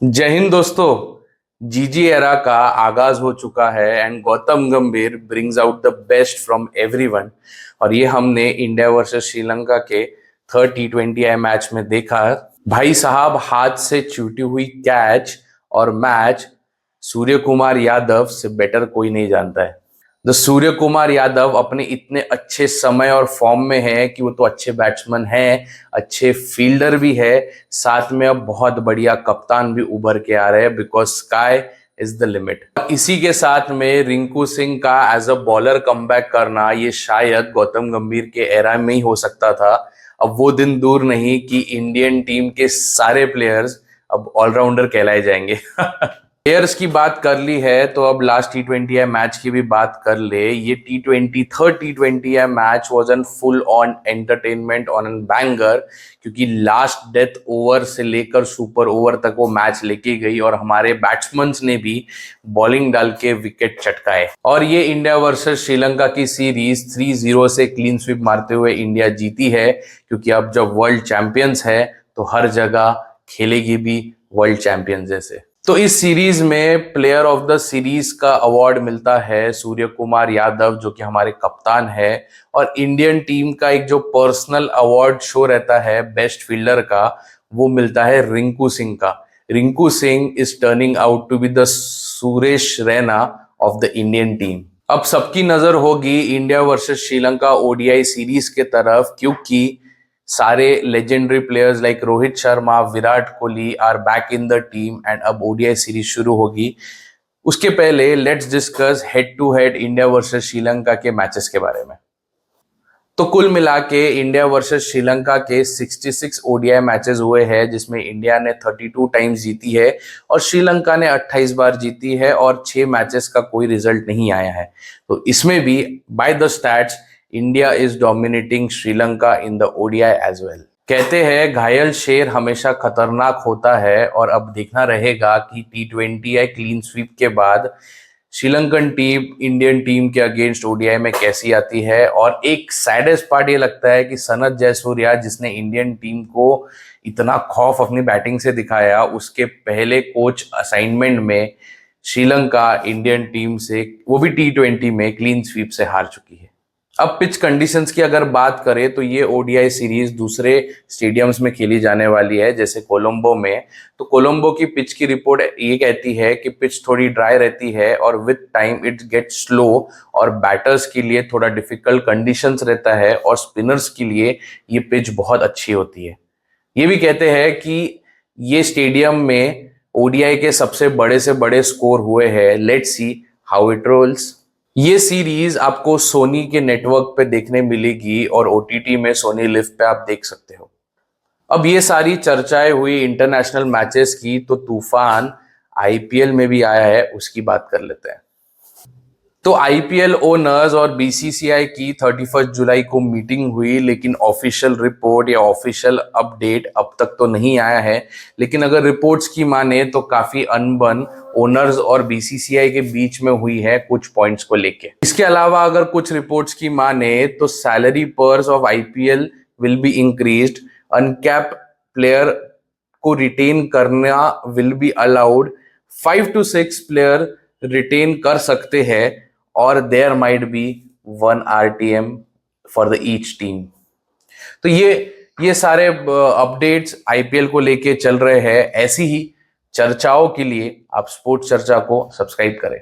जय हिंद दोस्तों। जीजी एरा का आगाज हो चुका है एंड गौतम गंभीर brings out the best from everyone. और ये हमने इंडिया वर्सेस श्रीलंका के थर्ड T20I मैच में देखा। भाई साहब, हाथ से छूटी हुई कैच और मैच सूर्य कुमार यादव से बेटर कोई नहीं जानता है। द सूर्य कुमार यादव अपने इतने अच्छे समय और फॉर्म में है कि वो तो अच्छे बैट्समैन हैं, अच्छे फील्डर भी है, साथ में अब बहुत बढ़िया कप्तान भी उभर के आ रहे हैं, because sky is the limit. इसी के साथ में रिंकू सिंह का एज अ बॉलर कमबैक करना, ये शायद गौतम गंभीर के एरा में ही हो सकता था। अब वो दिन दूर नहीं कि इंडियन टीम के सारे प्लेयर्स अब ऑलराउंडर कहलाए जाएंगे। प्लेयर्स की बात कर ली है तो अब लास्ट T20I मैच की भी बात कर ले। ये third T20I match was an full on entertainment on an banger, क्योंकि लास्ट डेथ ओवर से लेकर सुपर ओवर तक वो मैच लेके गई और हमारे बैट्समैन ने भी बॉलिंग डाल के विकेट चटकाए। और ये इंडिया वर्सेस श्रीलंका की सीरीज 3-0 से क्लीन स्वीप मारते हुए इंडिया जीती है, क्योंकि अब जब वर्ल्ड चैंपियंस है तो हर जगह खेलेगी भी वर्ल्ड चैंपियंस जैसे। तो इस सीरीज में प्लेयर ऑफ द सीरीज का अवार्ड मिलता है सूर्य कुमार यादव, जो कि हमारे कप्तान है। और इंडियन टीम का एक जो पर्सनल अवार्ड शो रहता है बेस्ट फील्डर का, वो मिलता है रिंकू सिंह का। Rinku Singh is turning out to be the Suresh Raina of the Indian team. अब सबकी नजर होगी India versus Sri Lanka ODI series के तरफ, क्योंकि सारे legendary players like Rohit Sharma, Virat Kohli are back in the team and अब ओडीआई सीरीज शुरू होगी। उसके पहले let's discuss head to head India versus Sri Lanka के मैचेस के बारे में। तो कुल मिला के इंडिया वर्सेस श्रीलंका के 66 ओडीआई मैचेस हुए हैं, जिसमें इंडिया ने 32 टाइम्स जीती है और श्रीलंका ने 28 बार जीती है, और 6 मैचेस का कोई रिजल्ट नहीं आया है। तो इसमें भी by the stats India is dominating Sri Lanka in the ODI as well. कहते हैं घायल शेर हमेशा खतरनाक होता है, और अब देखना रहेगा कि T20I क्लीन स्वीप के बाद श्रीलंकन टीम इंडियन टीम के अगेंस्ट ओडीआई में कैसी आती है। और एक सैडेस्ट पार्ट ये लगता है कि सनत जयसूर्या, जिसने इंडियन टीम को इतना खौफ अपनी बैटिंग से दिखाया, उसके पहले कोच असाइनमेंट में श्रीलंका इंडियन टीम से, वो भी T20 में क्लीन स्वीप से हार चुकी है। अब पिच कंडीशंस की अगर बात करें तो ये ओडीआई सीरीज दूसरे स्टेडियम्स में खेली जाने वाली है, जैसे कोलंबो में। तो कोलंबो की पिच की रिपोर्ट ये कहती है कि पिच थोड़ी ड्राई रहती है और with time it gets slow, और बैटर्स के लिए थोड़ा डिफिकल्ट कंडीशंस रहता है, और स्पिनर्स के लिए ये पिच बहुत अच्छी होती है। ये भी कहते हैं कि ये स्टेडियम में ओडीआई के सबसे बड़े से बड़े स्कोर हुए हैं। Let's see how it rolls. ये सीरीज आपको सोनी के नेटवर्क पे देखने मिलेगी और ओटीटी में सोनी लिव पे आप देख सकते हो। अब ये सारी चर्चाएं हुई इंटरनेशनल मैचेस की, तो तूफान आईपीएल में भी आया है, उसकी बात कर लेते हैं। तो आईपीएल ओनर्स और बीसीसीआई की 31 जुलाई को मीटिंग हुई, लेकिन ऑफिशियल रिपोर्ट या ऑफिशियल अपडेट अब तक तो नहीं आया है। लेकिन अगर रिपोर्ट्स की माने तो काफी अनबन ओनर्स और बीसीसीआई के बीच में हुई है कुछ पॉइंट्स को लेके। इसके अलावा अगर कुछ रिपोर्ट्स की माने तो salary purse of IPL will be increased, uncapped player को रिटेन करना will be allowed, 5 to 6 player retain कर सकते हैं, और there might be 1 RTM for the each team. तो ये सारे अपडेट्स आईपीएल को लेके चल रहे हैं। ऐसी ही चर्चाओं के लिए आप स्पोर्ट्स चर्चा को सब्सक्राइब करें।